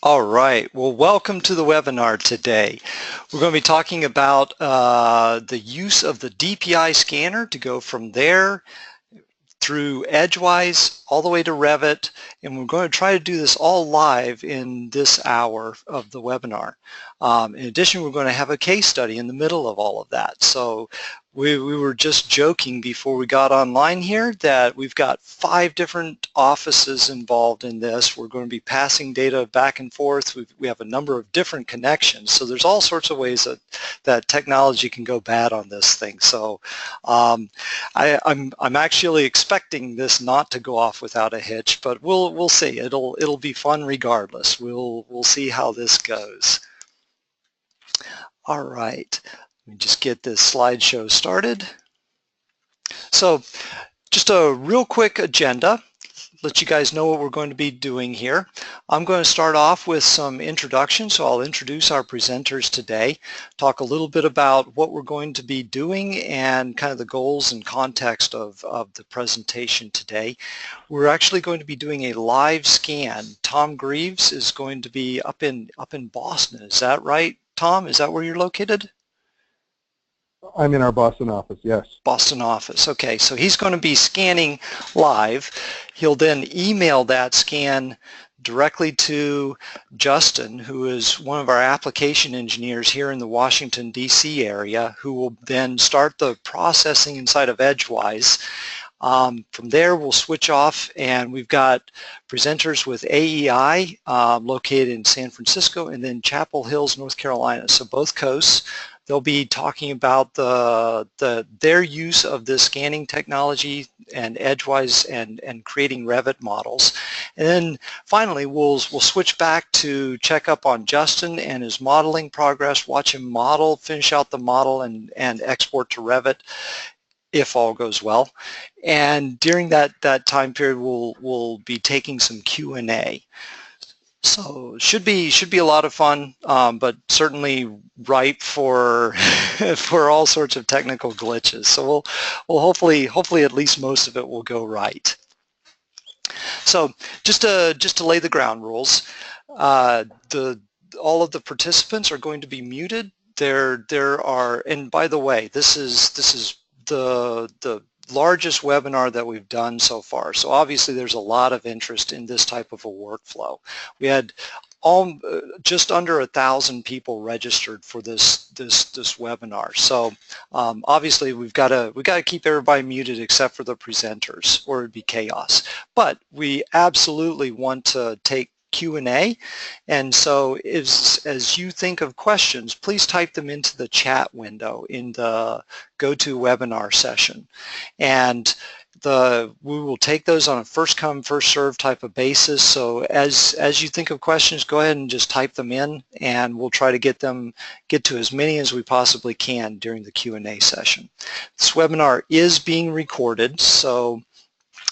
All right, well, welcome to the webinar today. We're going to be talking about the use of the DPI scanner to go from there through EdgeWise all the way to Revit, and we're going to try to do this all live in this hour of the webinar. In addition, we're going to have a case study in the middle of all of that. So we were just joking before we got online here that we've got 5 different offices involved in this. We're going to be passing data back and forth. We have a number of different connections. So there's all sorts of ways that technology can go bad on this thing. So I'm actually expecting this not to go off without a hitch, but we'll see. It'll be fun regardless. We'll see how this goes. All right, let me just get this slideshow started. So just a real quick agenda, let you guys know what we're going to be doing here. I'm going to start off with some introduction, so I'll introduce our presenters today, talk a little bit about what we're going to be doing and kind of the goals and context of the presentation today. We're actually going to be doing a live scan. Tom Greaves is going to be up in Boston. Is that right, Tom? Is that where you're located? I'm in our Boston office, yes. Boston office. Okay, so he's going to be scanning live. He'll then email that scan directly to Justin, who is one of our application engineers here in the Washington, D.C. area, who will then start the processing inside of EdgeWise. From there, we'll switch off, and we've got presenters with AEI located in San Francisco and then Chapel Hills, North Carolina, so both coasts. They'll be talking about their use of this scanning technology and EdgeWise and creating Revit models. And then finally, we'll switch back to check up on Justin and his modeling progress, watch him model, finish out the model, and export to Revit if all goes well. And during that time period, we'll be taking some Q&A. So should be a lot of fun, but certainly ripe for for all sorts of technical glitches. So we'll hopefully at least most of it will go right. So just to lay the ground rules, all of the participants are going to be muted. There are, and by the way, this is the largest webinar that we've done so far. So obviously there's a lot of interest in this type of a workflow. We had just under 1,000 people registered for this webinar. So obviously we got to keep everybody muted except for the presenters, or it'd be chaos. But we absolutely want to take Q&A, and so as you think of questions, please type them into the chat window in the GoToWebinar session, and we will take those on a first come first serve type of basis. So as you think of questions, go ahead and just type them in, and we'll try to get to as many as we possibly can during the Q&A session. This webinar is being recorded, so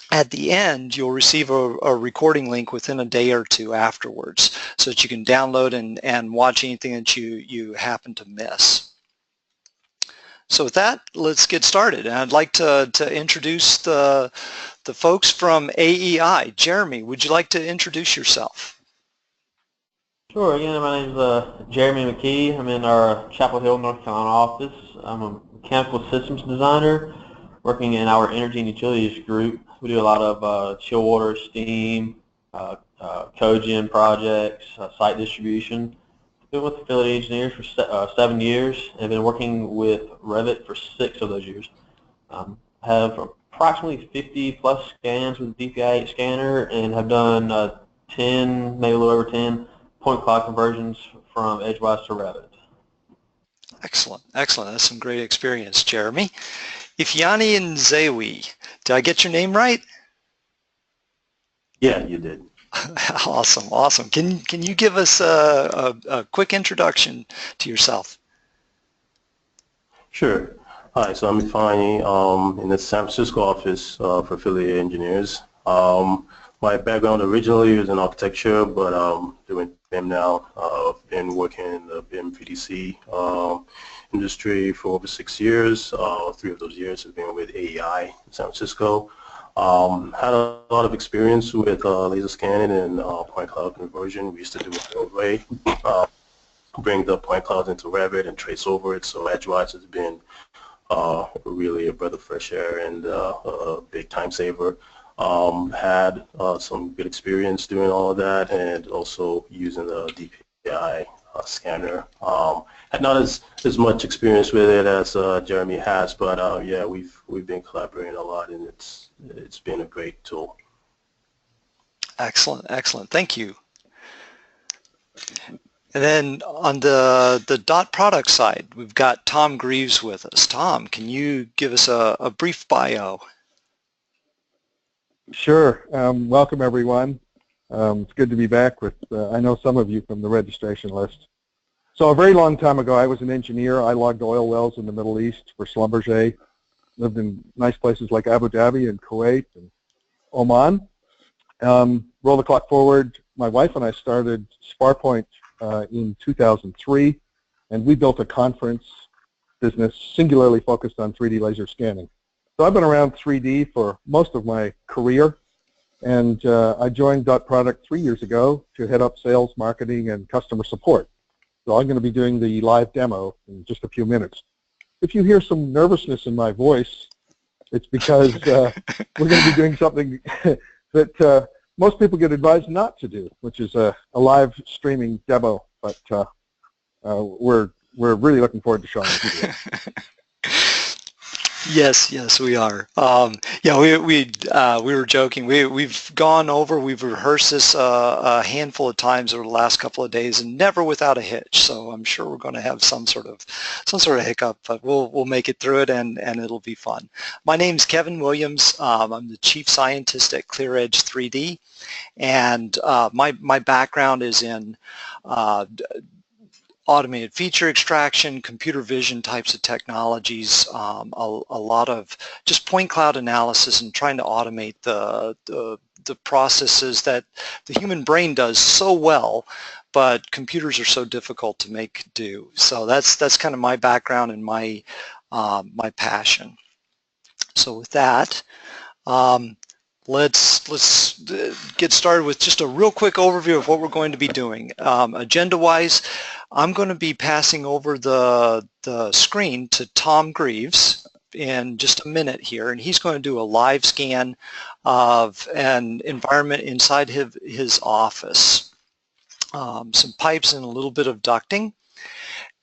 at the end, you'll receive a recording link within a day or two afterwards so that you can download and watch anything that you happen to miss. So with that, let's get started. And I'd like to introduce the folks from AEI. Jeremy, would you like to introduce yourself? Sure. Again, my name is Jeremy McKee. I'm in our Chapel Hill, North Carolina office. I'm a mechanical systems designer working in our energy and utilities group. We do a lot of chill water, steam, cogen projects, site distribution. Been with Verity engineers for 7 years and been working with Revit for 6 of those years. Have approximately 50 plus scans with the DPI scanner and have done 10, maybe a little over 10 point cloud conversions from EdgeWise to Revit. Excellent, excellent. That's some great experience, Jeremy. Ifeanyi Nzewi, did I get your name right? Yeah, you did. Awesome, awesome. Can you give us a quick introduction to yourself? Sure. Hi, so I'm Ifeanyi in the San Francisco office for Verity Engineers. My background originally was in architecture, but doing BIM now. I've been working in the BIM VDC industry for over 6 years. 3 of those years have been with AEI in San Francisco. Had a lot of experience with laser scanning and point cloud conversion. We used to do it the old way. Bring the point clouds into Revit and trace over it. So EdgeWise has been really a breath of fresh air and a big time saver. Had some good experience doing all of that, and also using the DPI scanner. Had not as much experience with it as Jeremy has, but yeah, we've been collaborating a lot, and it's been a great tool. Excellent, excellent. Thank you. And then on the dot product side, we've got Tom Greaves with us. Tom, can you give us a brief bio? Sure. Welcome, everyone. It's good to be back with, I know some of you from the registration list. So a very long time ago, I was an engineer. I logged oil wells in the Middle East for Schlumberger. Lived in nice places like Abu Dhabi and Kuwait and Oman. Roll the clock forward. My wife and I started SparPoint in 2003, and we built a conference business singularly focused on 3D laser scanning. So I've been around 3D for most of my career, and I joined DotProduct 3 years ago to head up sales, marketing, and customer support. So I'm going to be doing the live demo in just a few minutes. If you hear some nervousness in my voice, it's because we're going to be doing something that most people get advised not to do, which is a live streaming demo. But we're really looking forward to showing it. Yes, we are. Yeah, we were joking. We've gone over, we've rehearsed this a handful of times over the last couple of days, and never without a hitch. So I'm sure we're going to have some sort of hiccup, but we'll make it through it, and it'll be fun. My name's Kevin Williams. I'm the chief scientist at ClearEdge 3D, and my background is in automated feature extraction, computer vision types of technologies, a lot of just point cloud analysis and trying to automate the processes that the human brain does so well, but computers are so difficult to make do. So that's kind of my background and my my passion. So with that, let's get started with just a real quick overview of what we're going to be doing. Agenda-wise, I'm going to be passing over the screen to Tom Greaves in just a minute here, and he's going to do a live scan of an environment inside his office. Some pipes and a little bit of ducting.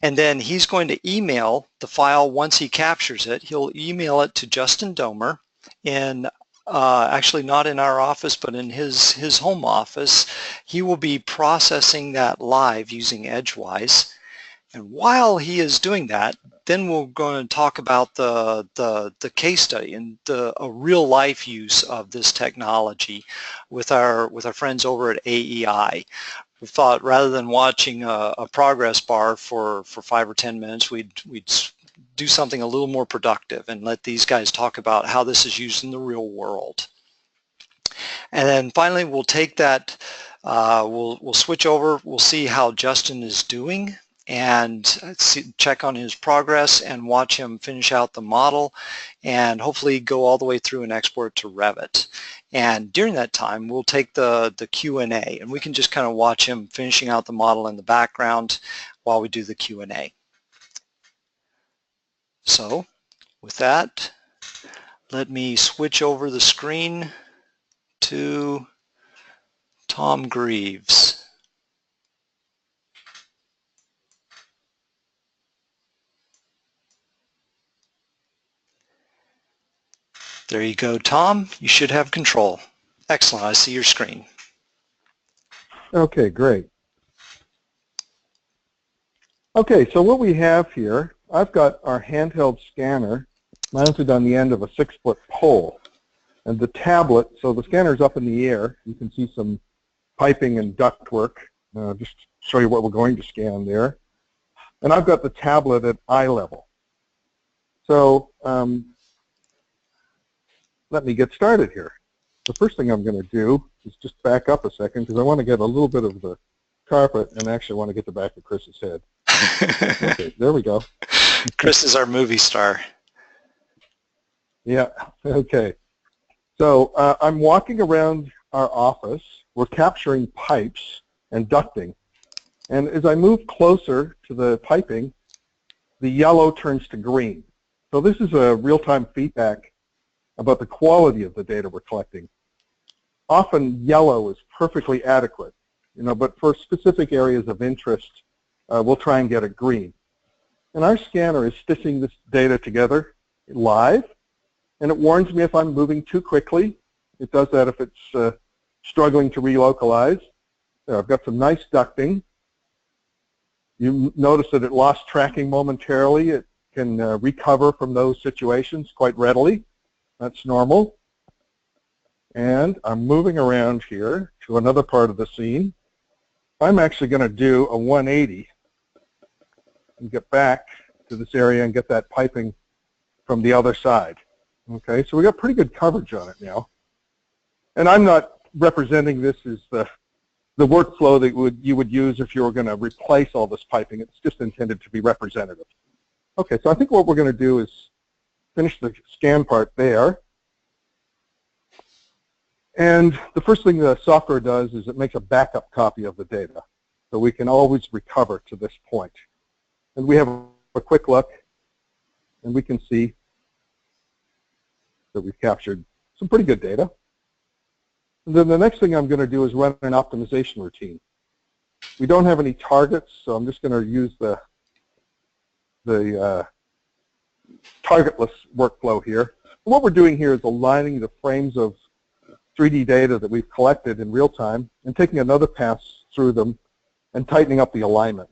And then he's going to email the file once he captures it. He'll email it to Justin Domer in actually not in our office, but in his home office. He will be processing that live using EdgeWise. And while he is doing that, then we're going to talk about the case study and a real life use of this technology with our friends over at AEI. We thought rather than watching a progress bar for 5 or 10 minutes, we'd do something a little more productive and let these guys talk about how this is used in the real world. And then finally, we'll take that, we'll switch over, we'll see how Justin is doing and check on his progress and watch him finish out the model and hopefully go all the way through and export to Revit. And during that time, we'll take the Q&A, and we can just kind of watch him finishing out the model in the background while we do the Q&A. So with that, let me switch over the screen to Tom Greaves. There you go, Tom. You should have control. Excellent. I see your screen. Okay, great. Okay, so what we have here, I've got our handheld scanner mounted on the end of a 6-foot pole. And the tablet, so the scanner's up in the air. You can see some piping and duct work. Just to show you what we're going to scan there. And I've got the tablet at eye level. So let me get started here. The first thing I'm going to do is just back up a second because I want to get a little bit of the carpet and actually want to get the back of Chris's head. Okay, there we go. Chris is our movie star. Yeah, okay. So I'm walking around our office. We're capturing pipes and ducting. And as I move closer to the piping, the yellow turns to green. So this is a real-time feedback about the quality of the data we're collecting. Often yellow is perfectly adequate, but for specific areas of interest, we'll try and get it green. And our scanner is stitching this data together live, and it warns me if I'm moving too quickly. It does that if it's struggling to relocalize. There, I've got some nice ducting. You notice that it lost tracking momentarily. It can recover from those situations quite readily. That's normal. And I'm moving around here to another part of the scene. I'm actually going to do a 180 and get back to this area and get that piping from the other side. Okay, so we got pretty good coverage on it now. And I'm not representing this as the workflow that you would use if you were going to replace all this piping. It's just intended to be representative. Okay, so I think what we're going to do is finish the scan part there. And the first thing the software does is it makes a backup copy of the data, so we can always recover to this point. And we have a quick look, and we can see that we've captured some pretty good data. And then the next thing I'm going to do is run an optimization routine. We don't have any targets, so I'm just going to use the targetless workflow here. And what we're doing here is aligning the frames of 3D data that we've collected in real time and taking another pass through them and tightening up the alignment.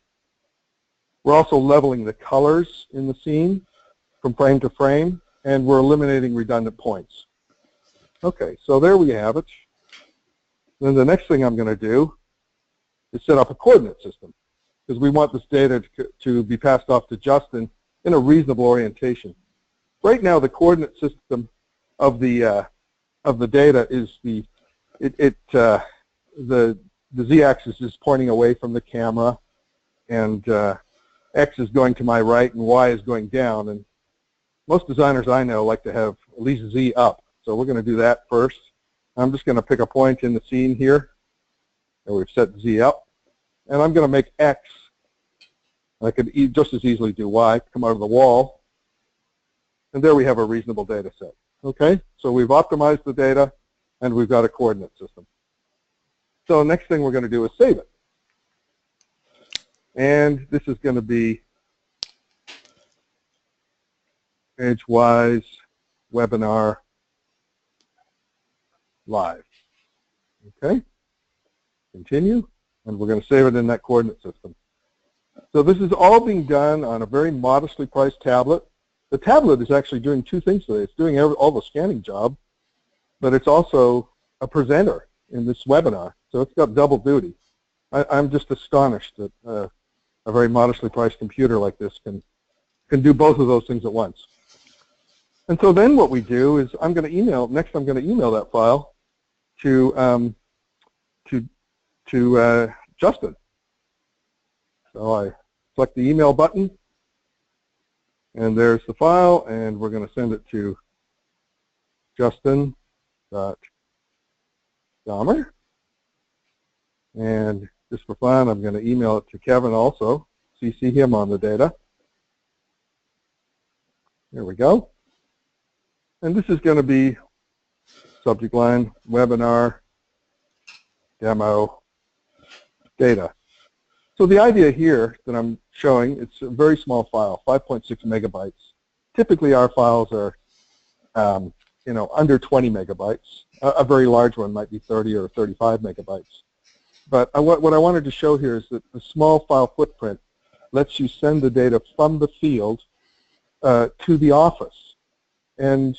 We're also leveling the colors in the scene from frame to frame, and we're eliminating redundant points. Okay, so there we have it. Then the next thing I'm going to do is set up a coordinate system, because we want this data to be passed off to Justin in a reasonable orientation. Right now, the coordinate system of the data is the z-axis is pointing away from the camera, and x is going to my right, and y is going down. And most designers I know like to have at least z up, so we're going to do that first. I'm just going to pick a point in the scene here, and we've set z up, and I'm going to make x. I could just as easily do y, come out of the wall, and there we have a reasonable data set. Okay, so we've optimized the data, and we've got a coordinate system. So next thing we're going to do is save it. And this is going to be EdgeWise Webinar Live. Okay, continue, and we're going to save it in that coordinate system. So this is all being done on a very modestly priced tablet. The tablet is actually doing two things today. It's doing all the scanning job, but it's also a presenter in this webinar, so it's got double duty. I'm just astonished that a very modestly priced computer like this can do both of those things at once. And so then what we do is I'm going to email that file to Justin. So I select the email button, and there's the file, and we're going to send it to Justin.Dahmer. And just for fun, I'm going to email it to Kevin also, CC him on the data. There we go. And this is going to be subject line, webinar, demo, data. So the idea here that I'm showing, it's a very small file, 5.6 megabytes. Typically our files are under 20 megabytes. A very large one might be 30 or 35 megabytes. But what I wanted to show here is that the small file footprint lets you send the data from the field to the office. And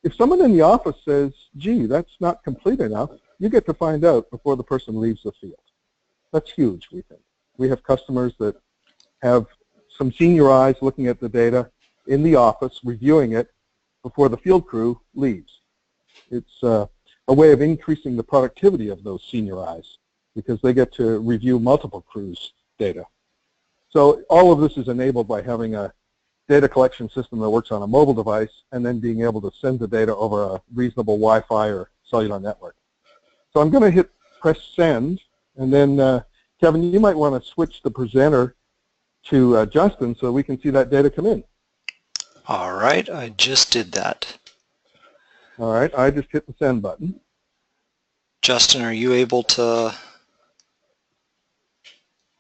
if someone in the office says, gee, that's not complete enough, you get to find out before the person leaves the field. That's huge, we think. We have customers that have some senior eyes looking at the data in the office, reviewing it before the field crew leaves. It's a way of increasing the productivity of those senior eyes because they get to review multiple crews' data. So all of this is enabled by having a data collection system that works on a mobile device, and then being able to send the data over a reasonable Wi-Fi or cellular network. So I'm going to press send, and then Kevin, you might want to switch the presenter to Justin so we can see that data come in. All right, I just did that. All right, I just hit the send button. Justin, are you able to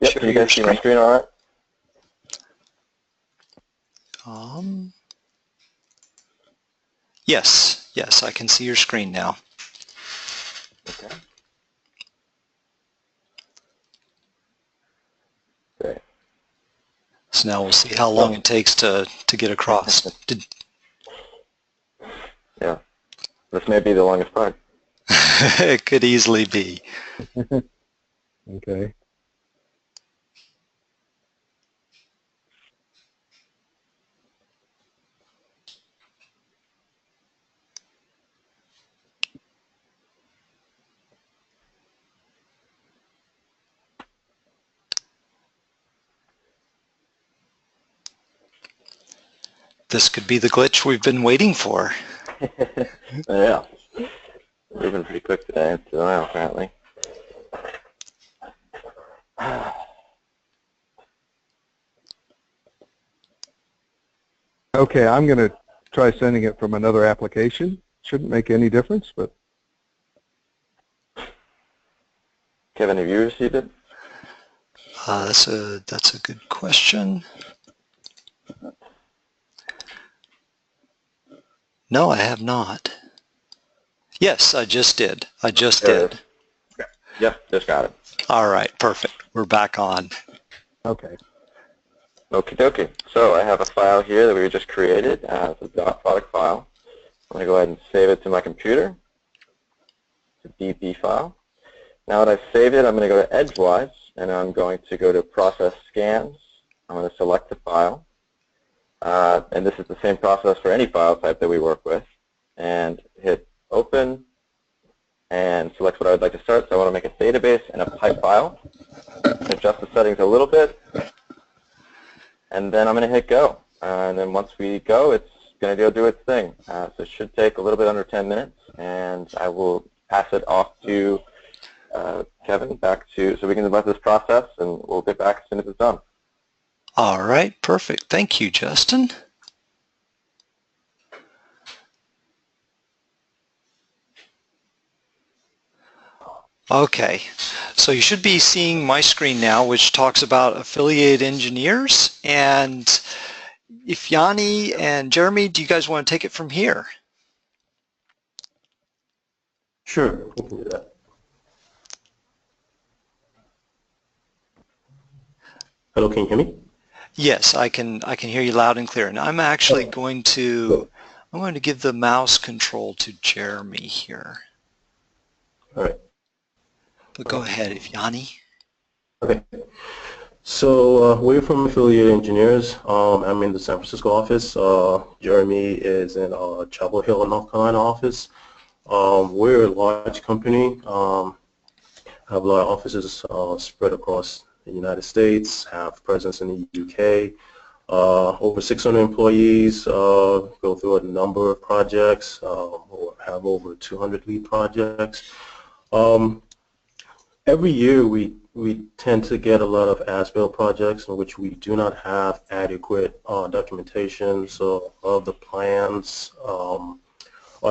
Yep, share can you your guys see screen? my screen all right? Yes, I can see your screen now. Okay. Great. So now we'll see how long it takes to get across. Yeah, this may be the longest part. It could easily be. Okay. This could be the glitch we've been waiting for. Yeah, moving pretty quick today until now, apparently. Okay, I'm going to try sending it from another application. Shouldn't make any difference, but Kevin, have you received it? That's a good question. No, I have not. Yes, I just did. I just There it did. is. Okay. Yep, just got it. All right, perfect. We're back on. okay. Okie dokie. So I have a file here that we just created. It's a .product file. I'm going to go ahead and save it to my computer. It's a DP file. Now that I've saved it, I'm going to go to EdgeWise, and I'm going to go to Process Scans. I'm going to select the file. And this is the same process for any file type that we work with. And hit Open, and select what I would like to start. So I want to make a database and a pipe file. Adjust the settings a little bit. And then I'm going to hit Go. And then once we go, it's going to go do its thing. So it should take a little bit under 10 minutes. And I will pass it off to Kevin, so we can let this process, and we'll get back as soon as it's done. All right, perfect. Thank you, Justin. Okay, so you should be seeing my screen now, which talks about affiliated engineers. And if Yanni and Jeremy, do you guys want to take it from here? Sure, we can do that. Hello, can you hear me? Yes, I can hear you loud and clear. And I'm actually going to give the mouse control to Jeremy here. All right. But go ahead, if Yanni. Okay. So we're from Affiliated Engineers. I'm in the San Francisco office. Jeremy is in Chapel Hill, North Carolina office. We're a large company. Have a lot of offices spread across the United States, have presence in the UK. Over 600 employees, go through a number of projects, or have over 200 lead projects. Every year we tend to get a lot of as-built projects in which we do not have adequate documentation, so of the plans are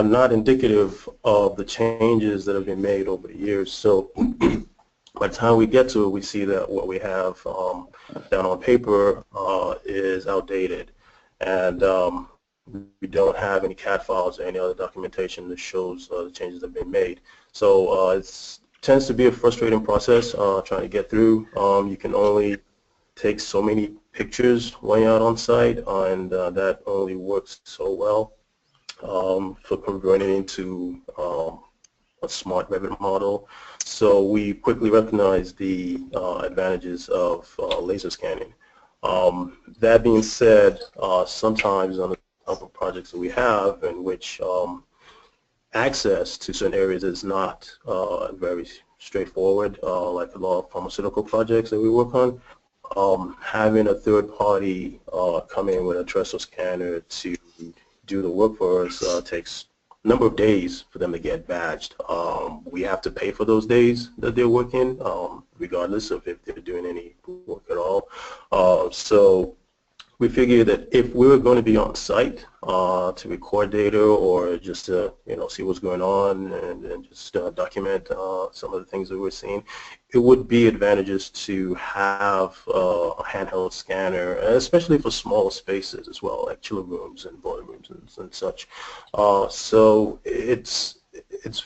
not indicative of the changes that have been made over the years. So by the time we get to it, we see that what we have down on paper is outdated, and we don't have any CAD files or any other documentation that shows the changes that have been made. So it tends to be a frustrating process trying to get through. You can only take so many pictures when you're out on site, and that only works so well for converting into a smart Revit model. So we quickly recognize the advantages of laser scanning. That being said, sometimes on the type of projects that we have in which access to certain areas is not very straightforward, like a lot of pharmaceutical projects that we work on, having a third party come in with a terrestrial scanner to do the work for us takes a number of days for them to get badged. We have to pay for those days that they're working, regardless of if they're doing any work at all. So we figured that if we were going to be on site to record data or just to see what's going on and just document some of the things that we're seeing, it would be advantageous to have a handheld scanner, especially for small spaces as well, like chiller rooms and boiler rooms and such. So it's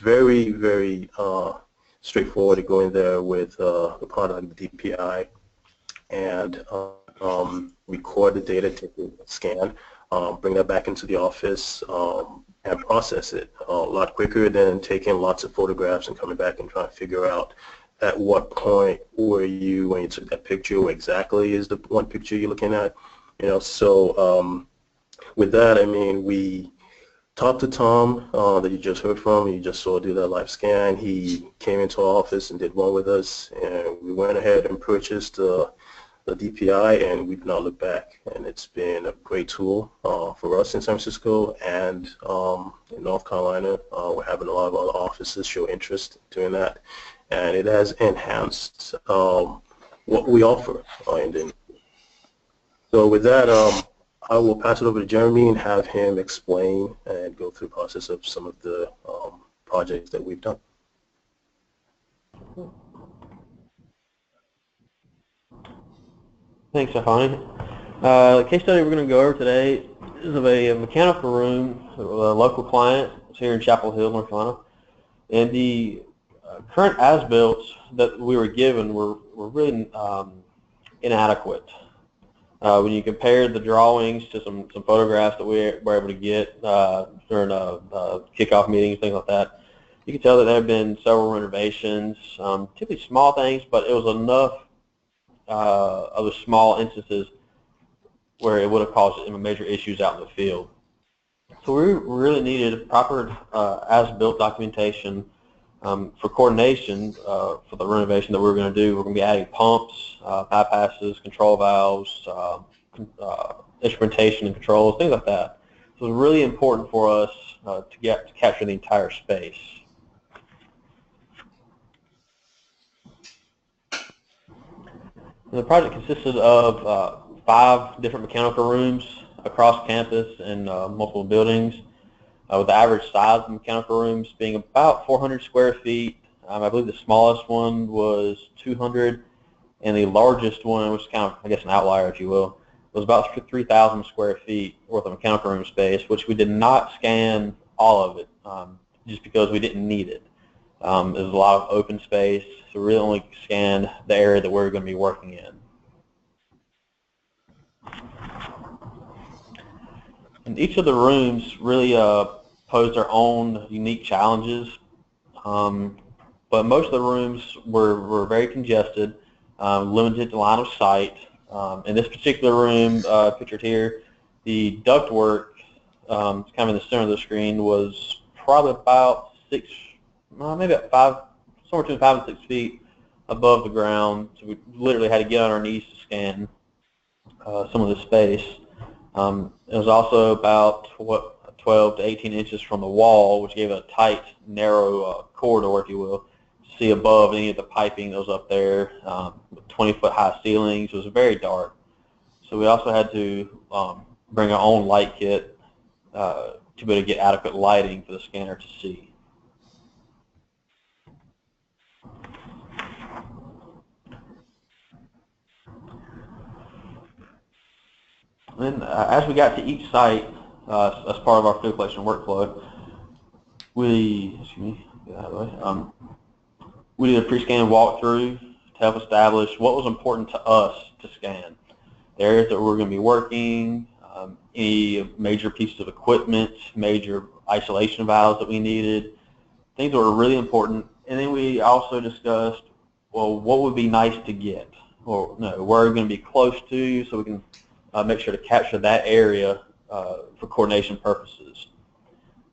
very, very straightforward to go in there with the product, the DPI, and record the data, take a scan, bring that back into the office, and process it a lot quicker than taking lots of photographs and coming back and trying to figure out at what point were you when you took that picture, what exactly is the one picture you're looking at. So with that, I mean, we talked to Tom that you just heard from. You just saw do that live scan. He came into our office and did one with us, and we went ahead and purchased the DPI, and we've not looked back. And it's been a great tool for us in San Francisco and in North Carolina. We're having a lot of other offices show interest in doing that, and it has enhanced what we offer. So with that, I will pass it over to Jeremy and have him explain and go through the process of some of the projects that we've done. Thanks, Stefani. The case study we're going to go over today is of a mechanical room of a local client. It's here in Chapel Hill, North Carolina. And the current as-built that we were given were really inadequate. When you compare the drawings to some photographs that we were able to get during kickoff meetings, things like that, you can tell that there have been several renovations, typically small things, but it was enough of the small instances where it would have caused major issues out in the field. So we really needed proper as-built documentation for coordination for the renovation that we're going to do. We're going to be adding pumps, bypasses, control valves, instrumentation and controls, things like that. So it's really important for us to capture the entire space. The project consisted of 5 different mechanical rooms across campus and multiple buildings, with the average size of mechanical rooms being about 400 square feet. I believe the smallest one was 200, and the largest one, which is kind of, I guess, an outlier, if you will, was about 3,000 square feet worth of mechanical room space, which we did not scan all of it, just because we didn't need it. There's a lot of open space, so we really only scanned the area that we're going to be working in. And each of the rooms really pose their own unique challenges, but most of the rooms were very congested, limited to line of sight. In this particular room pictured here, the ductwork, kind of in the center of the screen, was probably about maybe about 5, somewhere between 5 and 6 feet above the ground. So we literally had to get on our knees to scan some of the space. It was also about 12 to 18 inches from the wall, which gave it a tight, narrow corridor, if you will, to see above any of the piping that was up there. With 20-foot high ceilings, it was very dark. So we also had to bring our own light kit to be able to get adequate lighting for the scanner to see. Then, as we got to each site, as part of our field collection workflow, we did a pre-scan walkthrough to help establish what was important to us to scan. The areas that we were going to be working, any major pieces of equipment, major isolation valves that we needed, things that were really important. And then we also discussed, well, what would be nice to get, or no, where are we going to be close to, so we can make sure to capture that area for coordination purposes.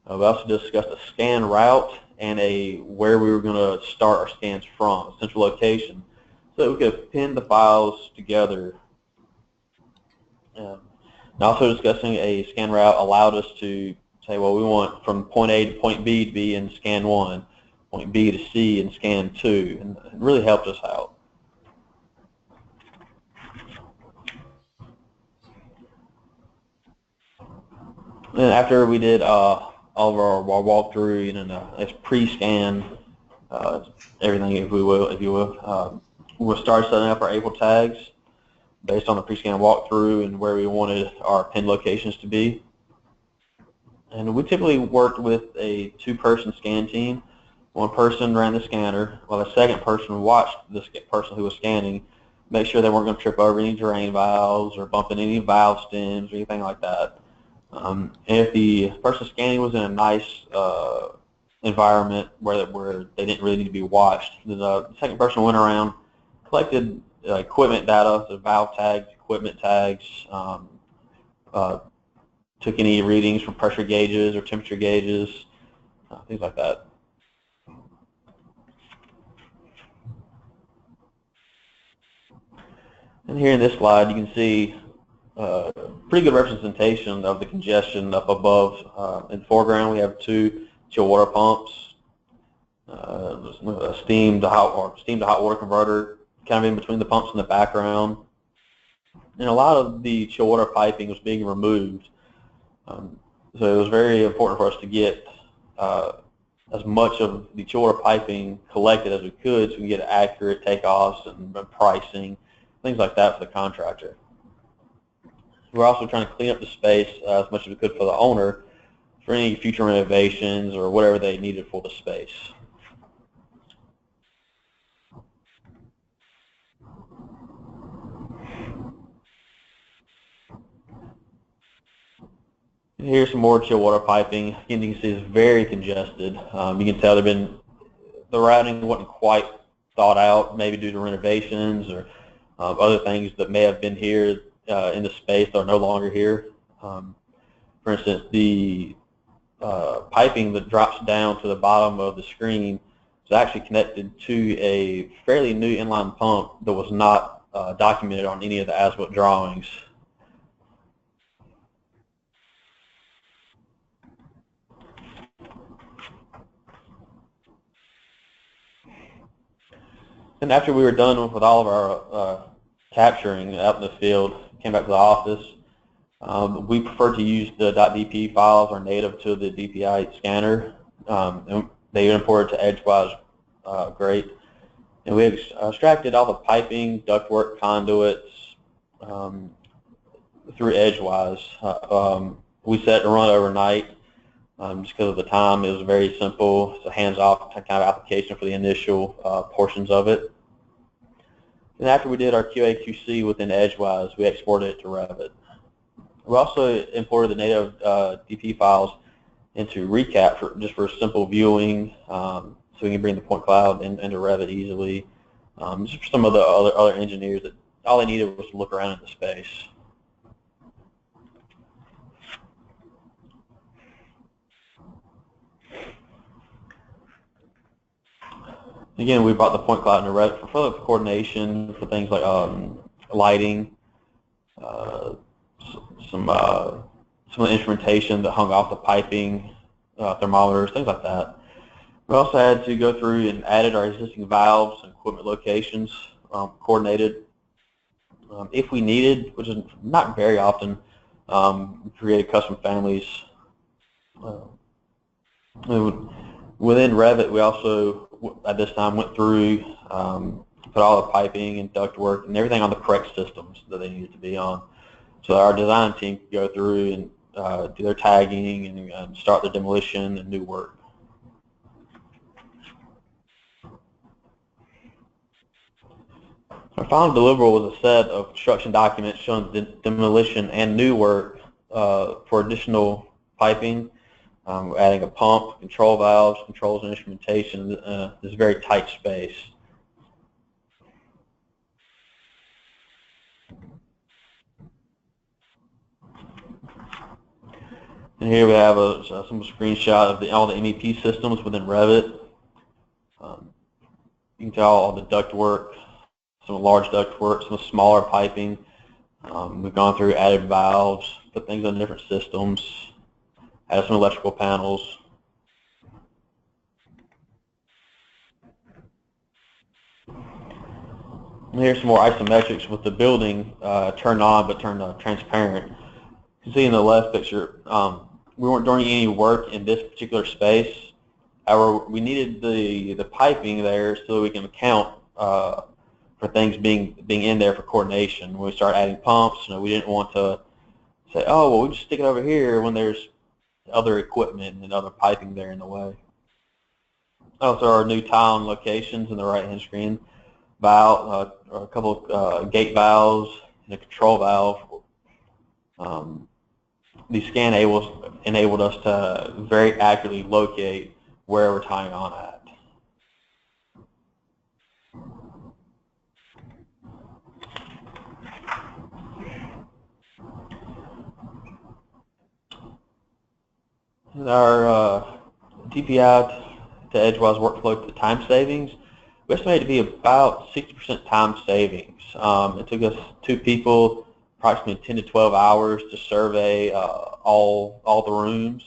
We also discussed a scan route and where we were going to start our scans from, a central location, so we could pin the files together. And also discussing a scan route allowed us to say, well, we want from point A to point B to be in scan 1, point B to C in scan 2, and it really helped us out. And after we did all of our walkthrough and pre-scan everything, if you will, we'll start setting up our Able tags based on the pre-scan walkthrough and where we wanted our pin locations to be. And we typically worked with a 2-person scan team. One person ran the scanner, while the second person watched the person who was scanning, make sure they weren't going to trip over any drain valves or bump into any valve stems or anything like that. And if the person scanning was in a nice environment where they didn't really need to be watched, the second person went around, collected equipment data, so valve tags, equipment tags, took any readings from pressure gauges or temperature gauges, things like that. And here in this slide, you can see pretty good representation of the congestion up above. In the foreground, we have 2 chill water pumps, a steam to hot water converter kind of in between the pumps in the background. And a lot of the chill water piping was being removed. So it was very important for us to get as much of the chill water piping collected as we could so we can get accurate takeoffs and pricing, things like that for the contractor. We're also trying to clean up the space as much as we could for the owner for any future renovations or whatever they needed for the space. Here's some more chill water piping. Again, you can see it's very congested. You can tell the routing wasn't quite thought out, maybe due to renovations or other things that may have been here in the space that are no longer here. For instance, the piping that drops down to the bottom of the screen is actually connected to a fairly new inline pump that was not documented on any of the as-built drawings. And after we were done with all of our capturing out in the field, came back to the office, we prefer to use the .dp files are native to the DPI scanner. And they imported to EdgeWise great. And we extracted all the piping, ductwork, conduits through EdgeWise. We set it to run overnight. Just because of the time, it was very simple. It's a hands-off kind of application for the initial portions of it. And after we did our QA/QC within EdgeWise, we exported it to Revit. We also imported the native DP files into Recap just for simple viewing, so we can bring the point cloud into Revit easily. Just for some of the other engineers that all they needed was to look around in the space. Again, we brought the point cloud into Revit for further coordination for things like lighting, some of the instrumentation that hung off the piping, thermometers, things like that. We also had to go through and added our existing valves and equipment locations, coordinated. If we needed, which is not very often, we created custom families. Within Revit, we also, at this time, went through, put all the piping and ductwork and everything on the correct systems that they needed to be on. So our design team could go through and do their tagging and start the demolition and new work. Our final deliverable was a set of construction documents showing the demolition and new work for additional piping. Adding a pump, control valves, controls and instrumentation, this very tight space. And here we have a simple screenshot of all the MEP systems within Revit. You can tell all the ductwork, some large ductwork, some smaller piping. We've gone through, added valves, put things on different systems, added some electrical panels. And here's some more isometrics with the building turned on but turned transparent. You can see in the left picture, we weren't doing any work in this particular space. However, we needed the piping there so we can account for things being in there for coordination. When we started adding pumps, we didn't want to say, oh, well, we just stick it over here when there's other equipment and other piping there in the way. Also, our new tile and locations in the right-hand screen, valve, a couple of gate valves and a control valve. These scan enabled us to very accurately locate where we're tying on at. Our DPI to EdgeWise workflow to time savings, we estimate it to be about 60% time savings. It took us 2 people, approximately 10 to 12 hours to survey all the rooms.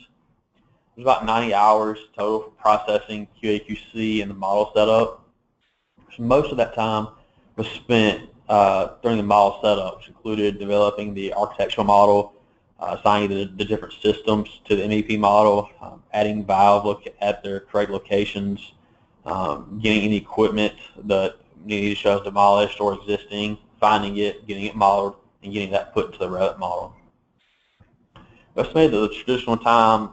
It was about 90 hours total for processing, QA/QC, and the model setup. So most of that time was spent during the model setup, which included developing the architectural model, assigning the different systems to the MEP model, adding valve at their correct locations, getting any equipment that needed to show as demolished or existing, finding it, getting it modeled, and getting that put into the Revit model. We estimated that the traditional time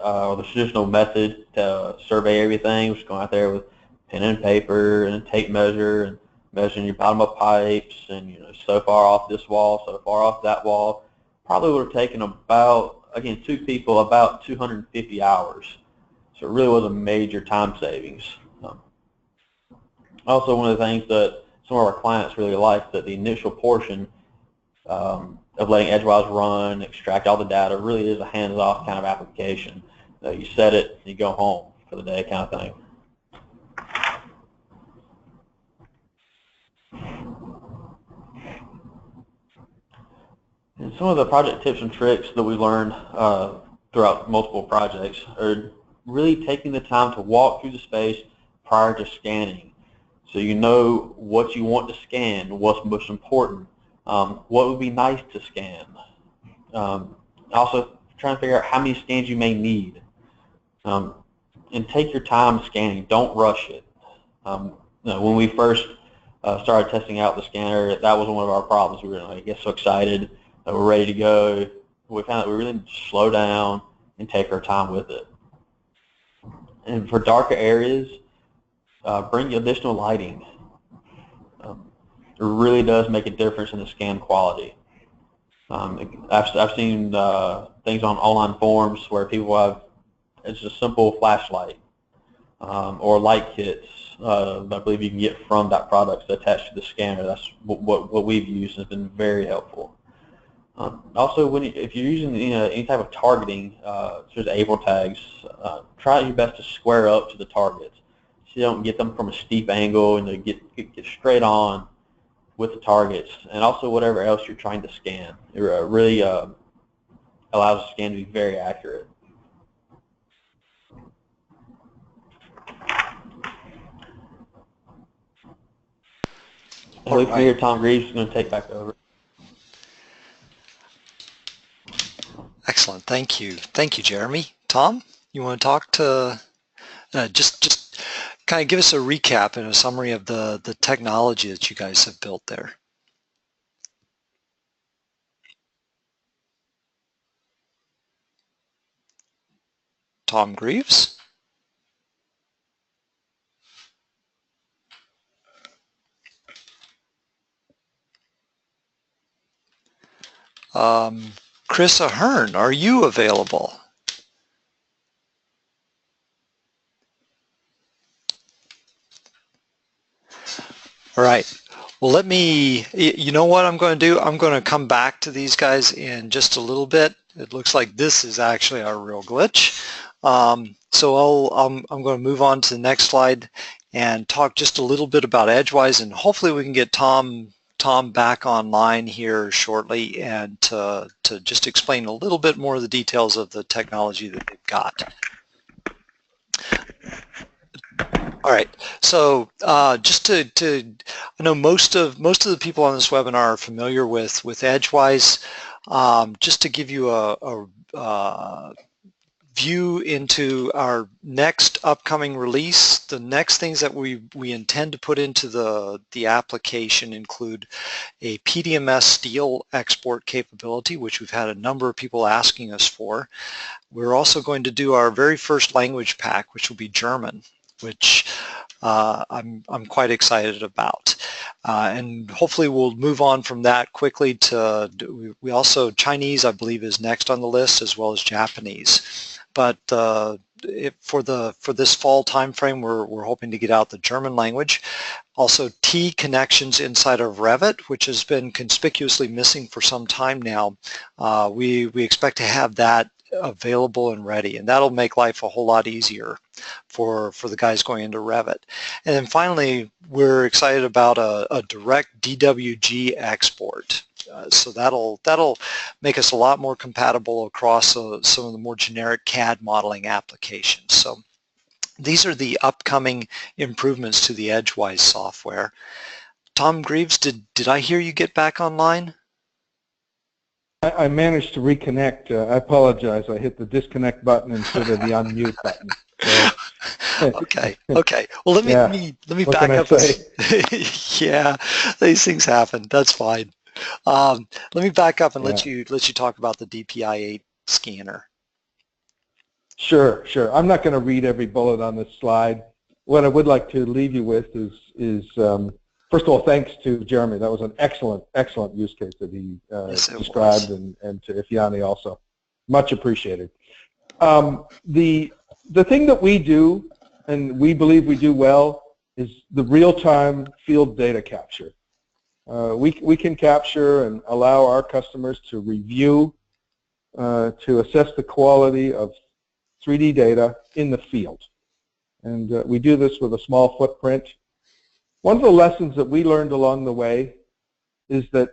or the traditional method to survey everything was going out there with pen and paper and a tape measure and measuring your bottom of pipes and so far off this wall, so far off that wall. Probably would have taken about, again, 2 people, about 250 hours. So it really was a major time savings. Also, one of the things that some of our clients really liked, that the initial portion of letting EdgeWise run, extract all the data, really is a hands-off kind of application. You set it, you go home for the day kind of thing. And some of the project tips and tricks that we learned throughout multiple projects are really taking the time to walk through the space prior to scanning. So you know what you want to scan, what's most important, what would be nice to scan. Also trying to figure out how many scans you may need. And take your time scanning, don't rush it. When we first started testing out the scanner, that was one of our problems. We were get so excited that we're ready to go. We found that we really need to slow down and take our time with it. And for darker areas, bring additional lighting. It really does make a difference in the scan quality. I've seen things on online forums where people have, it's a simple flashlight or light kits that I believe you can get from DotProduct attached to the scanner. That's what we've used, and it's been very helpful. Also, if you're using any type of targeting, such as able tags, try your best to square up to the targets, so you don't get them from a steep angle and get straight on with the targets, and also whatever else you're trying to scan. It really allows the scan to be very accurate. So from here, Tom Greaves is going to take back over. Excellent. Thank you. Thank you, Jeremy. Tom, you want to talk to just kind of give us a recap and a summary of the technology that you guys have built there. Tom Greaves? Chris Ahern, are you available? All right. Well, let me, you know what I'm going to do? I'm going to come back to these guys in just a little bit. It looks like this is actually our real glitch. So I'm going to move on to the next slide and talk just a little bit about EdgeWise, and hopefully we can get Tom back online here shortly and to just explain a little bit more of the details of the technology that they've got. All right, so just to I know most of the people on this webinar are familiar with EdgeWise. Just to give you a view into our next upcoming release, the next things that we intend to put into the application include a PDMS steel export capability, which we've had a number of people asking us for. We're also going to do our very first language pack, which will be German, which I'm quite excited about. And hopefully we'll move on from that quickly to, we also, Chinese I believe is next on the list, as well as Japanese. But for this fall time frame, we're hoping to get out the German language. Also T connections inside of Revit, which has been conspicuously missing for some time now. We expect to have that available and ready, and that'll make life a whole lot easier for the guys going into Revit. And then finally, we're excited about a direct DWG export. So that'll make us a lot more compatible across some of the more generic CAD modeling applications. So these are the upcoming improvements to the EdgeWise software. Tom Greaves, did I hear you get back online? I managed to reconnect. I apologize. I hit the disconnect button instead of the unmute button. So, okay. Well, let me back up. Yeah, these things happen. That's fine. Let me back up and let you talk about the DPI-8 scanner. Sure. I'm not going to read every bullet on this slide. What I would like to leave you with is first of all, thanks to Jeremy. That was an excellent use case that he described, and to Ifeani also. Much appreciated. The thing that we do, and we believe we do well, is the real-time field data capture. We can capture and allow our customers to review, to assess the quality of 3D data in the field. And we do this with a small footprint. One of the lessons that we learned along the way is that,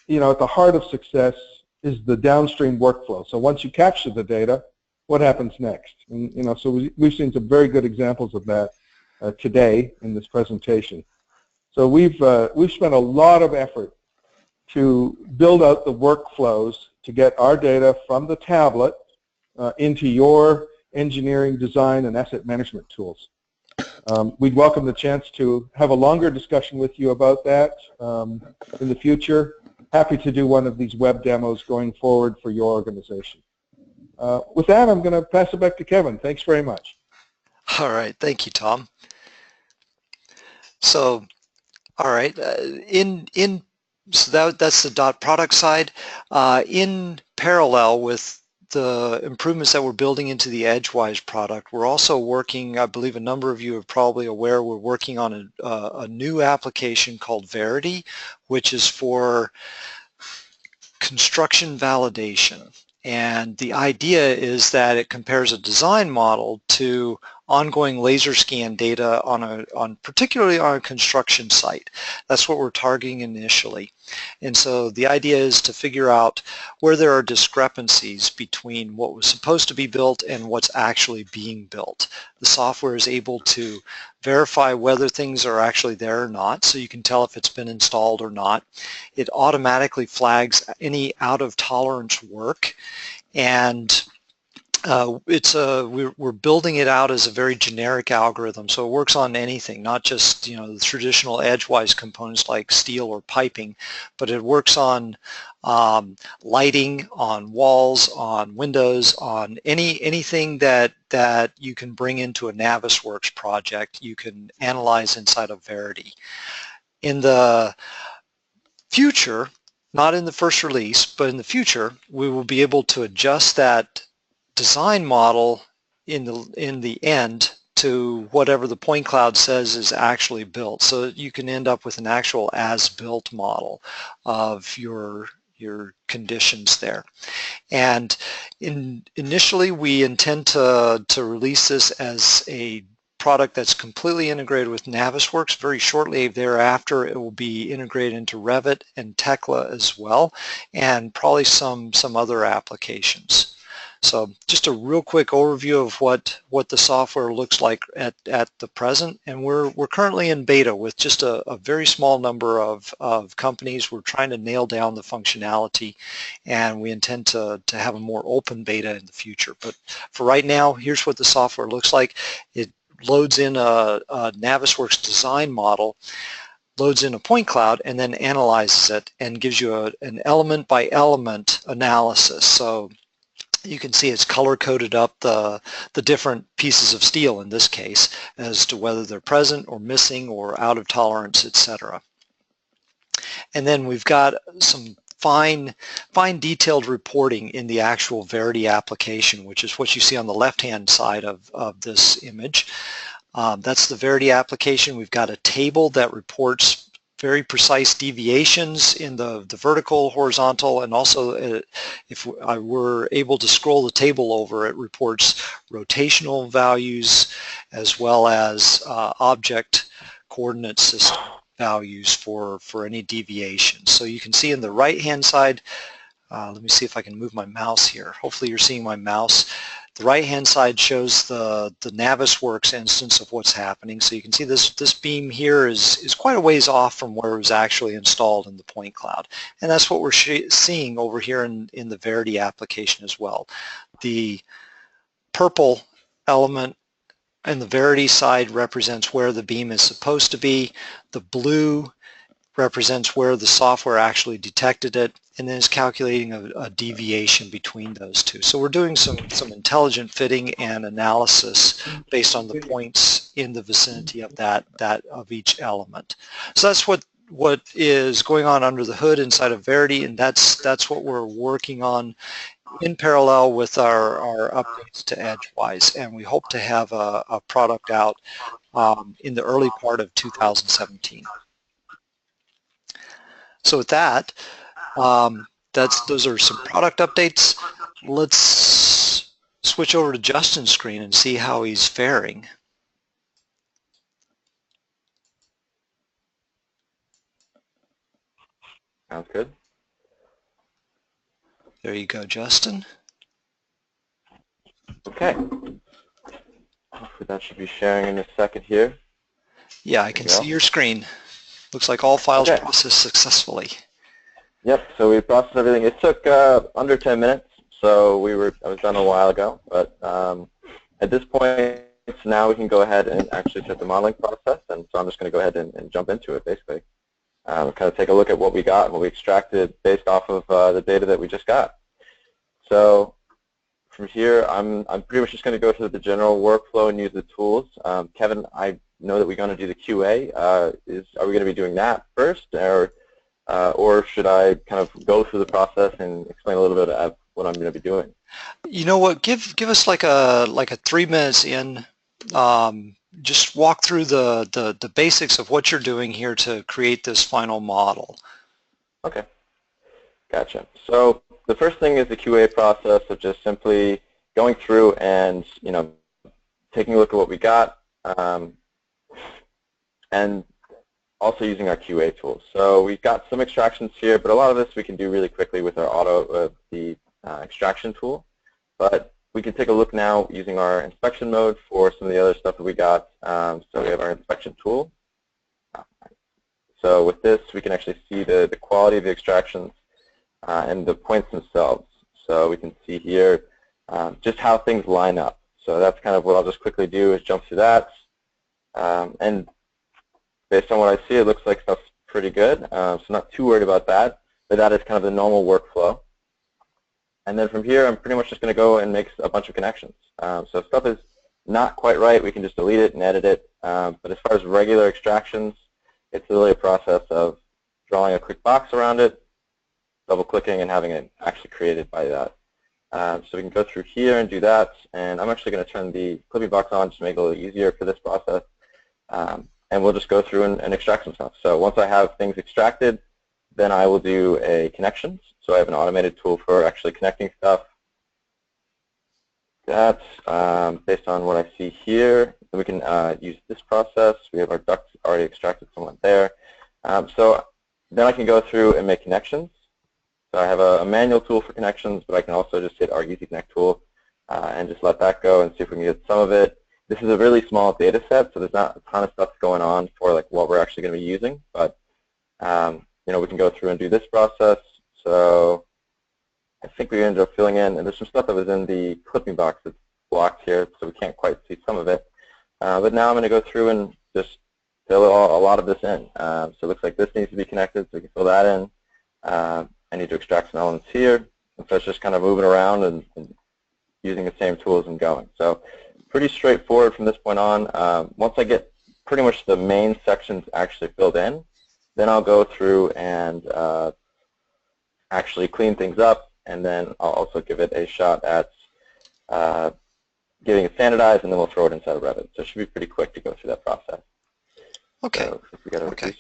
at the heart of success is the downstream workflow. So once you capture the data, what happens next? And, so we've seen some very good examples of that today in this presentation. So we've spent a lot of effort to build out the workflows to get our data from the tablet into your engineering, design, and asset management tools. We'd welcome the chance to have a longer discussion with you about that in the future. Happy to do one of these web demos going forward for your organization. With that, I'm going to pass it back to Kevin. Thanks very much. All right. Thank you, Tom. So, all right. So that's the dot product side. In parallel with the improvements that we're building into the EdgeWise product, we're also working, I believe a number of you are probably aware, we're working on a new application called Verity, which is for construction validation. And the idea is that it compares a design model to ongoing laser scan data particularly on a construction site. That's what we're targeting initially. And so the idea is to figure out where there are discrepancies between what was supposed to be built and what's actually being built. The software is able to verify whether things are actually there or not, so you can tell if it's been installed or not. It automatically flags any out of tolerance work, and we're building it out as a very generic algorithm, so it works on anything, not just the traditional EdgeWise components like steel or piping, but it works on lighting, on walls, on windows, on anything that you can bring into a Navisworks project. You can analyze inside of Verity. In the future, not in the first release, but in the future, we will be able to adjust that design model in the end to whatever the point cloud says is actually built, so that you can end up with an actual as-built model of your conditions there. And initially we intend to release this as a product that's completely integrated with Navisworks. Very shortly thereafter, it will be integrated into Revit and Tekla as well, and probably some other applications. So just a real quick overview of what the software looks like at the present, and we're currently in beta with just a very small number of companies. We're trying to nail down the functionality, and we intend to have a more open beta in the future. But for right now, here's what the software looks like. It loads in a Navisworks design model, loads in a point cloud, and then analyzes it and gives you an element by element analysis. So you can see it's color-coded up the different pieces of steel in this case as to whether they're present or missing or out of tolerance, etc. And then we've got some fine detailed reporting in the actual Verity application, which is what you see on the left-hand side of this image. That's the Verity application. We've got a table that reports very precise deviations in the vertical, horizontal, and also if I were able to scroll the table over, it reports rotational values as well as object coordinate system values for any deviations. So you can see in the right-hand side, let me see if I can move my mouse here. Hopefully you're seeing my mouse. The right-hand side shows the Navisworks instance of what's happening. So you can see this beam here is quite a ways off from where it was actually installed in the point cloud. And that's what we're seeing over here in the Verity application as well. The purple element in the Verity side represents where the beam is supposed to be. The blue represents where the software actually detected it, and then it's calculating a deviation between those two. So we're doing some intelligent fitting and analysis based on the points in the vicinity of that of each element. So that's what is going on under the hood inside of Verity, and that's what we're working on in parallel with our updates to EdgeWise, and we hope to have a product out in the early part of 2017. So with that, those are some product updates. Let's switch over to Justin's screen and see how he's faring. Sounds good. There you go, Justin. Okay. That should be sharing in a second here. Yeah, I can see your screen. Looks like all files processed successfully. Yep, so we processed everything. It took under 10 minutes, so I was done a while ago. But at this point, now we can go ahead and actually start the modeling process. And so I'm just going to go ahead and jump into it, basically. Kind of take a look at what we got and what we extracted based off of the data that we just got. So from here, I'm pretty much just going to go through the general workflow and use the tools. Kevin, I know that we're going to do the QA. Are we going to be doing that first, or should I kind of go through the process and explain a little bit of what I'm going to be doing? You know what? Give us like a 3 minutes in. Just walk through the basics of what you're doing here to create this final model. Okay, gotcha. So the first thing is the QA process of just simply going through and taking a look at what we got. And also using our QA tools. So we've got some extractions here, but a lot of this we can do really quickly with our extraction tool. But we can take a look now using our inspection mode for some of the other stuff that we got. So we have our inspection tool. So with this, we can actually see the quality of the extractions and the points themselves. So we can see here just how things line up. So that's kind of what I'll just quickly do is jump through that. And based on what I see, it looks like stuff's pretty good. So not too worried about that, but that is kind of the normal workflow. And then from here, I'm pretty much just going to go and make a bunch of connections. So if stuff is not quite right, we can just delete it and edit it. But as far as regular extractions, it's really a process of drawing a quick box around it, double-clicking, and having it actually created by that. So we can go through here and do that. And I'm actually going to turn the clipping box on just to make it a little easier for this process. And we'll just go through and extract some stuff. So once I have things extracted, then I will do a connections. So I have an automated tool for actually connecting stuff. that, based on what I see here, we can use this process. We have our ducts already extracted somewhat there. So then I can go through and make connections. So I have a manual tool for connections, but I can also just hit our Easy Connect tool and just let that go and see if we can get some of it. This is a really small data set, so there's not a ton of stuff going on for like what we're actually going to be using. But you know, we can go through and do this process. So I think we ended up filling in, and there's some stuff that was in the clipping box that's blocked here, so we can't quite see some of it. But now I'm going to go through and just fill a lot of this in. So it looks like this needs to be connected, so we can fill that in. I need to extract some elements here, and so it's just kind of moving around and using the same tools and going. So pretty straightforward from this point on. Once I get pretty much the main sections actually filled in, then I'll go through and actually clean things up, and then I'll also give it a shot at getting it standardized, and then we'll throw it inside of Revit. So it should be pretty quick to go through that process. Okay. So if we got Okay.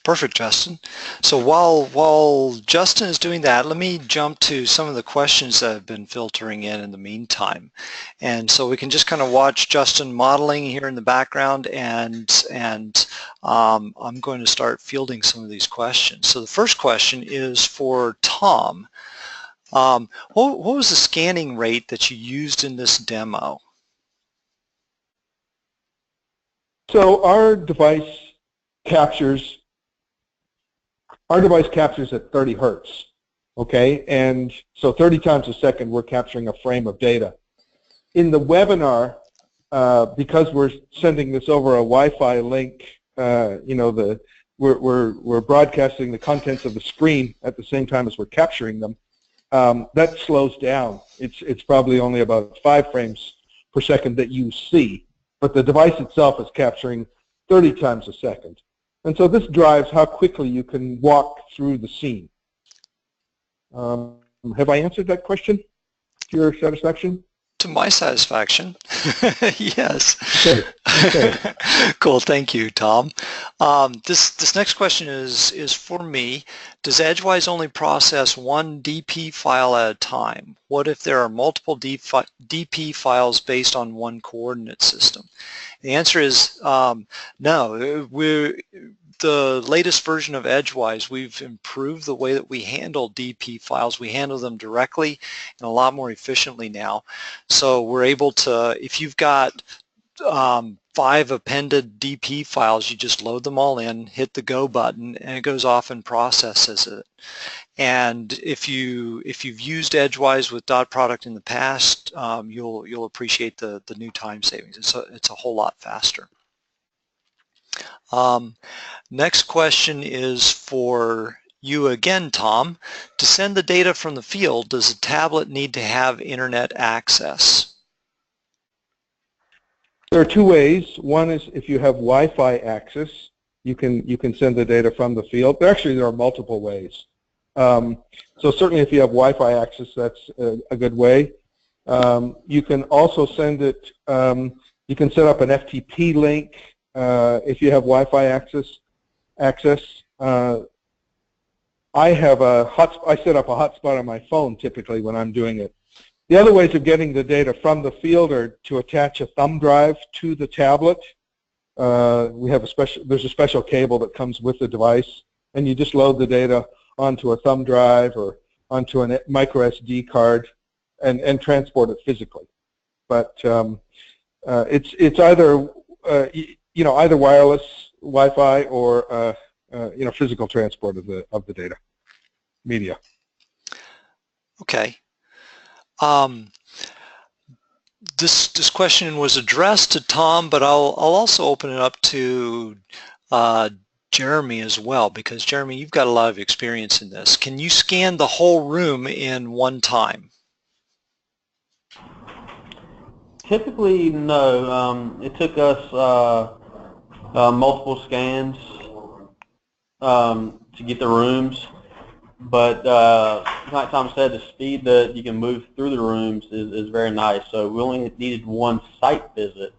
Perfect, Justin. So while Justin is doing that, let me jump to some of the questions that have been filtering in the meantime. And so we can just kind of watch Justin modeling here in the background, and I'm going to start fielding some of these questions. So the first question is for Tom. What was the scanning rate that you used in this demo? So our device captures at 30 hertz, okay? And so 30 times a second we're capturing a frame of data. In the webinar, because we're sending this over a Wi-Fi link, you know, we're broadcasting the contents of the screen at the same time as we're capturing them. That slows down. It's probably only about 5 frames per second that you see, but the device itself is capturing 30 times a second. And so this drives how quickly you can walk through the scene. Have I answered that question to your satisfaction? To my satisfaction, yes. Okay. Okay. Cool, thank you, Tom. This next question is for me. Does EdgeWise only process one DP file at a time? What if there are multiple DP files based on one coordinate system? The answer is no. The latest version of EdgeWise, we've improved the way that we handle DP files. We handle them directly and a lot more efficiently now. So we're able to, if you've got 5 appended DP files, you just load them all in, hit the go button, and it goes off and processes it. And if you've used EdgeWise with DotProduct in the past, you'll appreciate the new time savings. It's a whole lot faster. Next question is for you again, Tom. To send the data from the field, does a tablet need to have internet access? There are 2 ways. One is if you have Wi-Fi access, you can send the data from the field. But actually, there are multiple ways. So certainly, if you have Wi-Fi access, that's a good way. You can also send it. You can set up an FTP link if you have Wi-Fi access. I have I set up a hotspot on my phone typically when I'm doing it. The other ways of getting the data from the field are to attach a thumb drive to the tablet. There's a special cable that comes with the device, and you just load the data onto a thumb drive or onto a micro SD card and transport it physically. But it's either either wireless Wi-Fi or physical transport of the data media. Okay. This question was addressed to Tom, but I'll also open it up to Jeremy as well, because Jeremy, you've got a lot of experience in this. Can you scan the whole room in one time? Typically, no. It took us multiple scans to get the rooms, but like Tom said, the speed that you can move through the rooms is very nice. So we only needed one site visit,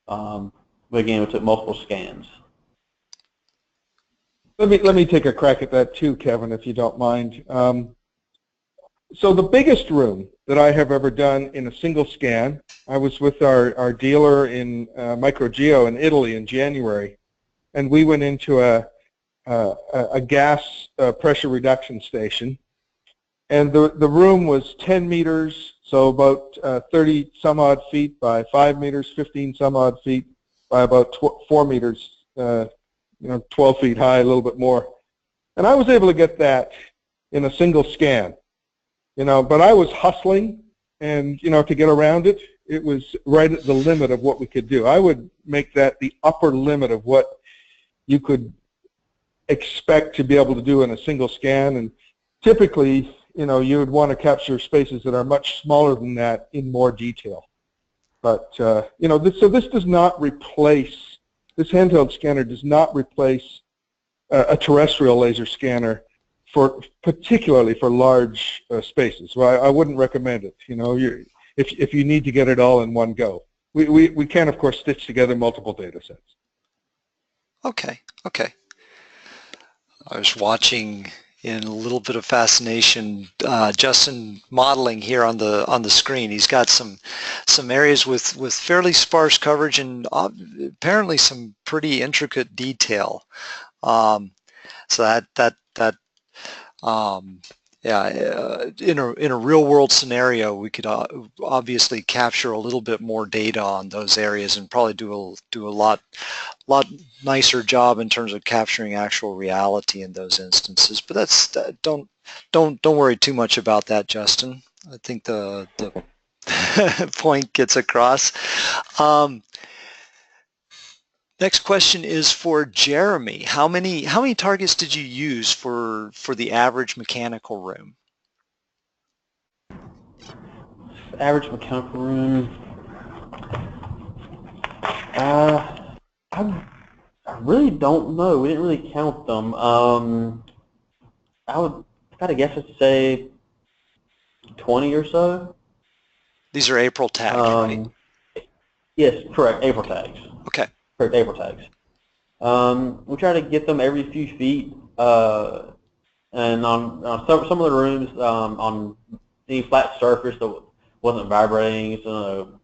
but again, it took multiple scans. Let me take a crack at that too, Kevin, if you don't mind. So the biggest room that I have ever done in a single scan, I was with our dealer in Microgeo in Italy in January, and we went into a gas pressure reduction station, and the room was 10 meters, so about 30 some odd feet by 5 meters, 15 some odd feet by about 4 meters, 12 feet high, a little bit more. And I was able to get that in a single scan, but I was hustling, and, to get around it, it was right at the limit of what we could do. I would make that the upper limit of what you could expect to be able to do in a single scan, and typically, you would want to capture spaces that are much smaller than that in more detail. But, so this does not replace, this handheld scanner does not replace a terrestrial laser scanner particularly for large spaces. Well, I wouldn't recommend it. If you need to get it all in one go. We can, of course, stitch together multiple data sets. Okay. I was watching in a little bit of fascination Justin modeling here on the screen. He's got some areas with fairly sparse coverage and apparently some pretty intricate detail. So in a real world scenario, we could obviously capture a little bit more data on those areas and probably do a lot nicer job in terms of capturing actual reality in those instances. But don't worry too much about that, Justin. I think the point gets across. Next question is for Jeremy. How many targets did you use for the average mechanical room? Average mechanical room. I really don't know. We didn't really count them. I would kind of guess I'd say 20 or so. These are April tags, right? Yes, correct. April tags. Okay. Correct, April tags. We try to get them every few feet, and on some of the rooms, on any flat surface that wasn't vibrating, so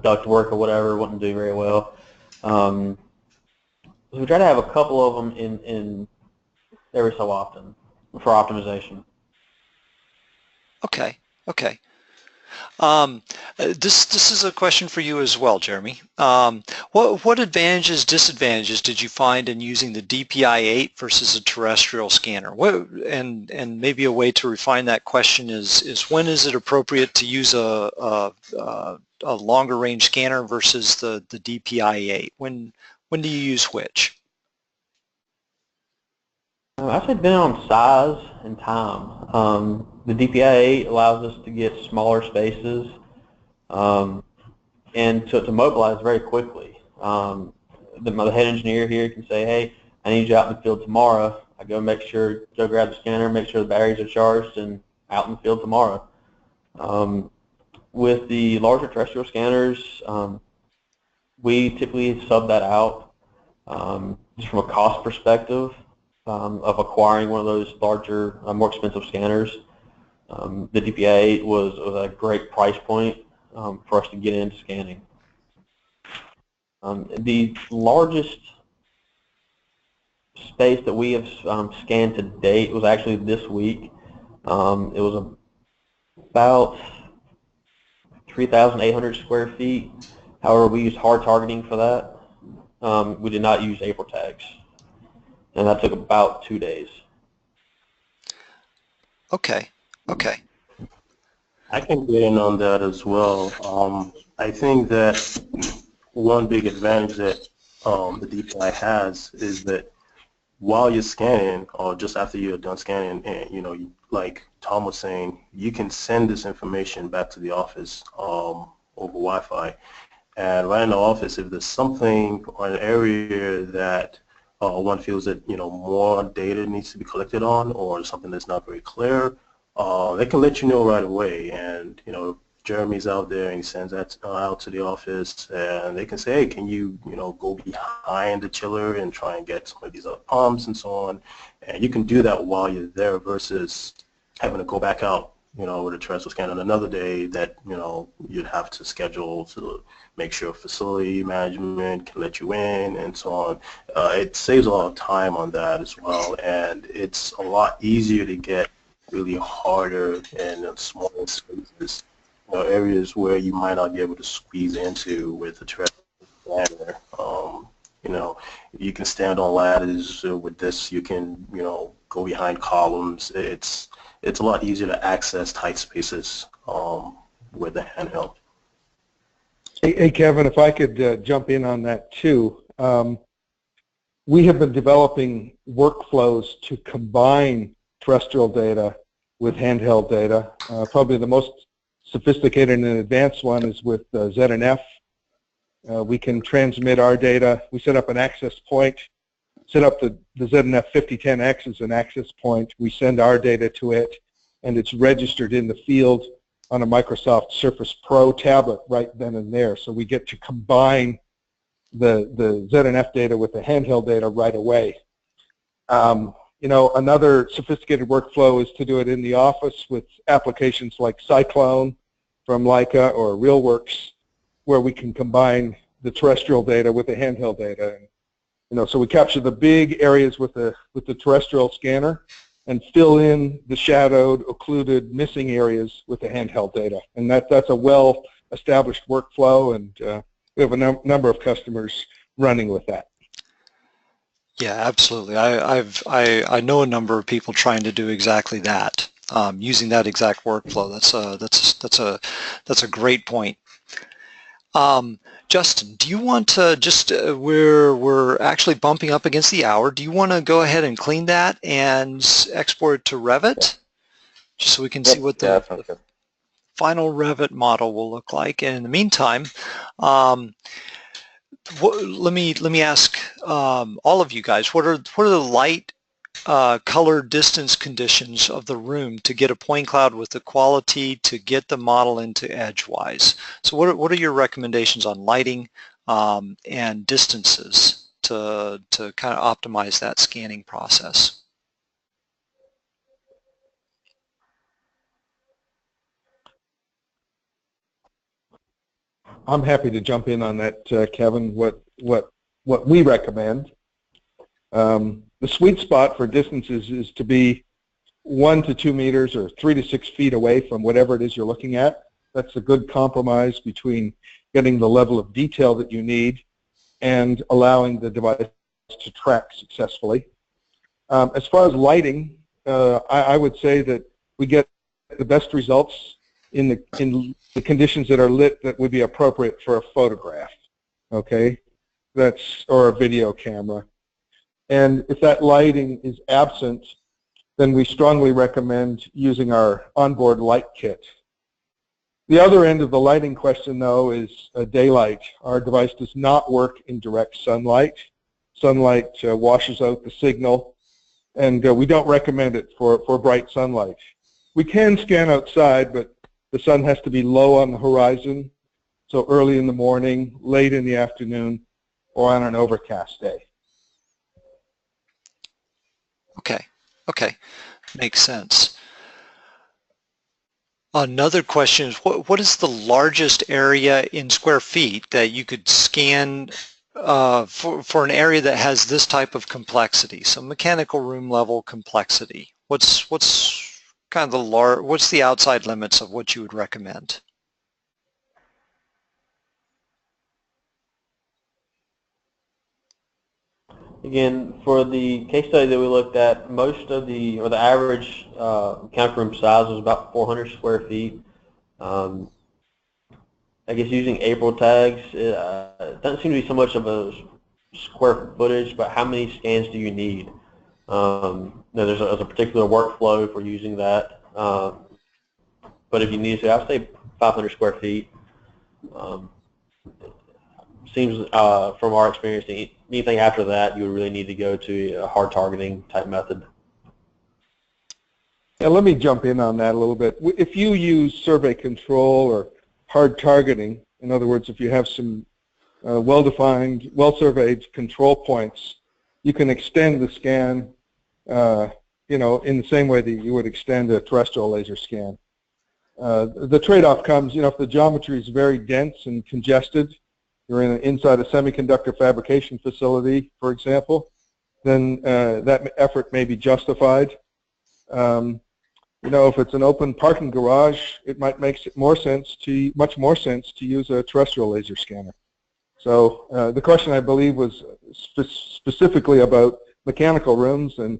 duct work or whatever wouldn't do very well. So we try to have a couple of them in every so often for optimization. Okay. This is a question for you as well, Jeremy. What advantages, disadvantages did you find in using the DPI-8 versus a terrestrial scanner? And maybe a way to refine that question is when is it appropriate to use a longer range scanner versus the DPI-8? When do you use which? I've been on size and time. The DPI-8 allows us to get smaller spaces and to mobilize very quickly. The head engineer here can say, hey, I need you out in the field tomorrow. I go grab the scanner, make sure the batteries are charged, and out in the field tomorrow. With the larger terrestrial scanners, we typically sub that out just from a cost perspective. Of acquiring one of those larger, more expensive scanners. The DPI-8 was a great price point for us to get into scanning. The largest space that we have scanned to date was actually this week. It was about 3,800 square feet. However, we used hard targeting for that. We did not use April tags. And that took about 2 days. Okay. I can get in on that as well. I think that one big advantage that the DPI has is that while you're scanning, or just after you're done scanning, and like Tom was saying, you can send this information back to the office over Wi-Fi. And right in the office, if there's something or an area that one feels that more data needs to be collected on, or something that's not very clear, they can let you know right away. And Jeremy's out there and he sends that out to the office, and they can say, hey, can you go behind the chiller and try and get some of these other pumps and so on. And you can do that while you're there versus having to go back out with a terrestrial scan, and another day that, you'd have to schedule to make sure facility management can let you in and so on. It saves a lot of time on that as well, and it's a lot easier to get really harder and smaller spaces, areas where you might not be able to squeeze into with a terrestrial scanner. You can stand on ladders with this. You can, go behind columns. It's a lot easier to access tight spaces with the handheld. Hey, Kevin, if I could jump in on that too. We have been developing workflows to combine terrestrial data with handheld data. Probably the most sophisticated and advanced one is with ZNF. We can transmit our data. We set up an access point, set up the ZNF 5010X as an access point. We send our data to it, and it's registered in the field on a Microsoft Surface Pro tablet right then and there. So we get to combine the ZNF data with the handheld data right away. Another sophisticated workflow is to do it in the office with applications like Cyclone from Leica or RealWorks, where we can combine the terrestrial data with the handheld data. And, so we capture the big areas with the terrestrial scanner and fill in the shadowed, occluded, missing areas with the handheld data. And that's a well-established workflow, and we have a number of customers running with that. Yeah, absolutely. I know a number of people trying to do exactly that, using that exact workflow. That's a great point. Justin, do you want to just, we're actually bumping up against the hour. Do you want to go ahead and clean that and export it to Revit? Just so we can see what the final Revit model will look like. And in the meantime, let me ask all of you guys, what are the light, color, distance conditions of the room to get a point cloud with the quality to get the model into EdgeWise? So what are your recommendations on lighting and distances to kind of optimize that scanning process? I'm happy to jump in on that, Kevin. What we recommend. The sweet spot for distances is to be 1 to 2 meters or 3 to 6 feet away from whatever it is you're looking at. That's a good compromise between getting the level of detail that you need and allowing the device to track successfully. As far as lighting, I would say that we get the best results in the conditions that are lit that would be appropriate for a photograph, okay? Or a video camera. And if that lighting is absent, then we strongly recommend using our onboard light kit. The other end of the lighting question, though, is daylight. Our device does not work in direct sunlight. Sunlight washes out the signal, and we don't recommend it for bright sunlight. We can scan outside, but the sun has to be low on the horizon, so early in the morning, late in the afternoon, or on an overcast day. Okay, makes sense. Another question is, what is the largest area in square feet that you could scan for an area that has this type of complexity? So mechanical room level complexity. What's kind of what's the outside limits of what you would recommend? Again, for the case study that we looked at, the average mechanical room size was about 400 square feet. I guess using April tags, it doesn't seem to be so much of a square footage, but how many scans do you need? There's a particular workflow for using that, but if you need to, I would say 500 square feet. Seems from our experience, anything after that, you would really need to go to a hard targeting type method. Yeah, let me jump in on that a little bit. If you use survey control or hard targeting, in other words, if you have some well-defined, well-surveyed control points, you can extend the scan, in the same way that you would extend a terrestrial laser scan. The trade-off comes, if the geometry is very dense and congested, you're inside a semiconductor fabrication facility, for example, then that effort may be justified. If it's an open parking garage, it might make much more sense to use a terrestrial laser scanner. So the question, I believe, was specifically about mechanical rooms, and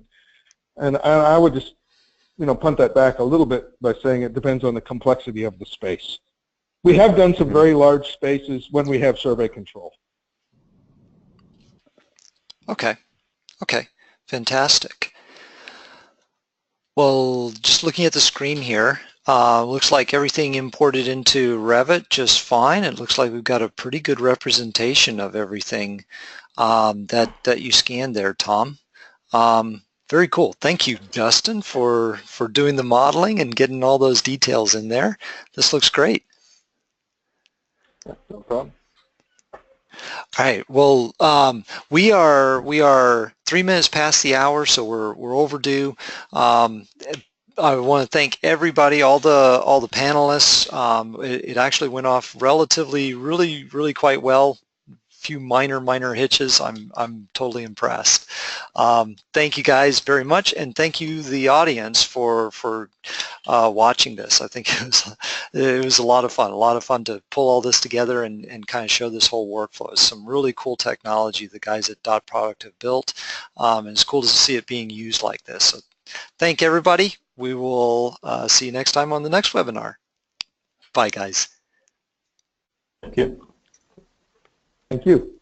I would just punt that back a little bit by saying it depends on the complexity of the space. We have done some very large spaces when we have survey control. Okay, fantastic. Well, just looking at the screen here, looks like everything imported into Revit just fine. It looks like we've got a pretty good representation of everything that you scanned there, Tom. Very cool. Thank you, Justin, for doing the modeling and getting all those details in there. This looks great. Yeah, no problem. All right. Well, we are 3 minutes past the hour, so we're overdue. I want to thank everybody, all the panelists. It actually went off really quite well. Few minor hitches. I'm totally impressed. Thank you guys very much, and thank you the audience for watching this. I think it was a lot of fun to pull all this together and kind of show this whole workflow. It's some really cool technology the guys at DotProduct have built, and it's cool to see it being used like this. So thank everybody. We will see you next time on the next webinar. Bye, guys. Thank you. Thank you.